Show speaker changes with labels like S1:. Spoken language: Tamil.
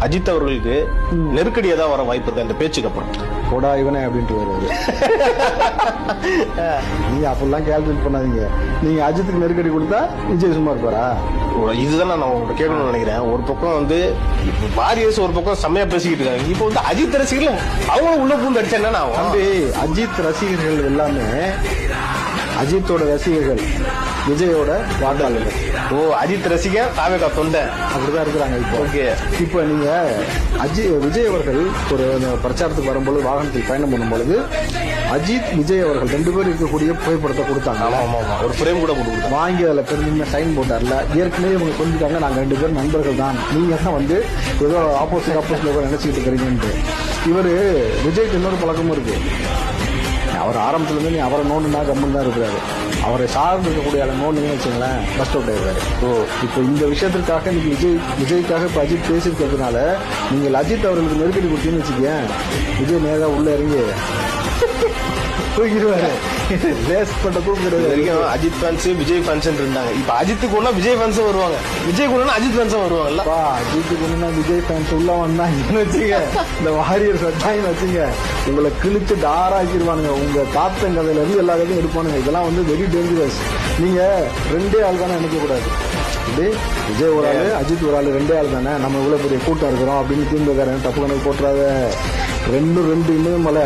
S1: அஜித் அவர்களுக்கு நெருக்கடி ஏதாவது வர வாய்ப்பு இருக்கு அந்த பேச்சுக்கு அப்புறம்?
S2: போடா இவனே அப்படின்ட்டு வருவாரு. நீங்க அப்படிலாம் கால்குலேட் பண்ணாதீங்க. நீங்க அஜித்துக்கு நெருக்கடி கொடுத்தா விஜய் சும்மா இருப்பாரா?
S1: இதுதான் நான் உங்கள்கிட்ட கேட்கணும்னு நினைக்கிறேன். ஒரு பக்கம் வந்து வாரியர்ஸ் ஒரு பக்கம் செம்மையா பேசிக்கிட்டு இருக்காங்க. இப்போ வந்து அஜித் ரசிகர்கள் அவங்களும் உள்ள பூந்து அடிச்சா என்ன ஆகும்?
S2: அஜித் ரசிகர்கள் எல்லாமே அஜித்தோட ரசிகர்கள், விஜயோட வாக்காளர்கள்.
S1: அஜித் ரசிகர் தாவேகா தொண்டை
S2: அப்படிதான் இருக்கிறாங்க இப்போ. இப்போ நீங்க விஜய் அவர்கள் ஒரு பிரச்சாரத்துக்கு வரும்போது வாகனத்தில் பயணம் பண்ணும்பொழுது அஜித் விஜய் அவர்கள் 2 பேரும் இருக்கக்கூடிய புகைப்படத்தை கொடுத்தாங்க.
S1: ஒரு ஃப்ரேம் கூட கொடுத்தாங்க.
S2: வாங்கி அதில் பெருமையா சைன் போட்டார்ல. ஏற்கனவே இவங்க சொல்லிட்டாங்க, நாங்க 2 பேரும் நண்பர்கள் தான், நீங்க தான் வந்து ஏதோ ஆப்போசிட்ல நினைச்சுக்கிட்டு இருக்கிறீங்கன்ட்டு. இவரு விஜய்க்கு இன்னொரு பழக்கமும் இருக்கு. அவர் ஆரம்பத்துல இருந்து நீ அவரை நோண்டுனா கம்மன் தான் இருக்கிறாரு. அவரை சார்ந்து இருக்கக்கூடிய ஆளை நோண்டுங்கன்னு வச்சுங்களேன், பஸ்ட் அவுட் ஆயிருக்காரு. இப்போ இந்த விஷயத்திற்காக நீங்க விஜய்க்காக இப்ப அஜித் பேசியிருக்கிறதுனால நீங்கள் அஜித் அவர்களுக்கு நெருக்கடி கொடுத்தீங்கன்னு வச்சுக்கேன், விஜய் நேரா உள்ள இறங்கி தூக்கிடுவாரு.
S1: அஜித் ஃபேன்ஸ் விஜய் ஃபேன்ஸ் இருந்தாங்க. இப்ப அஜித்துக்கு ஒண்ணா விஜய் ஃபேன்ஸ் வருவாங்க, விஜய் கூட அஜித் ஃபேன்ஸ் வருவாங்கல்ல.
S2: அஜித்துக்கு ஒண்ணா விஜய் ஃபேன்ஸ் உள்ள வந்தாங்கன்னு வச்சுங்க, இந்த வாரியர்ஸ் வச்சாங்கன்னு வச்சுங்க, உங்களை கிழிச்சு டாராக்கிடுவானுங்க. உங்க தாத்தன் கதையில இருந்து எல்லா கதையும் எடுப்பானுங்க. இதெல்லாம் வந்து வெரி டேஞ்சரஸ். நீங்க 2 ஆள் தானே நினைக்க கூடாது. விஜய் ஒரு ஆளு, அஜித் ஒரு ஆளு, 2 ஆள் தானே. நம்ம இவ்வளவு பெரிய கூட்டம் இருக்கிறோம் அப்படின்னு தீர்ந்துக்காரன் தப்பு கணக்கு போட்டுறாத. 2 இமயமலை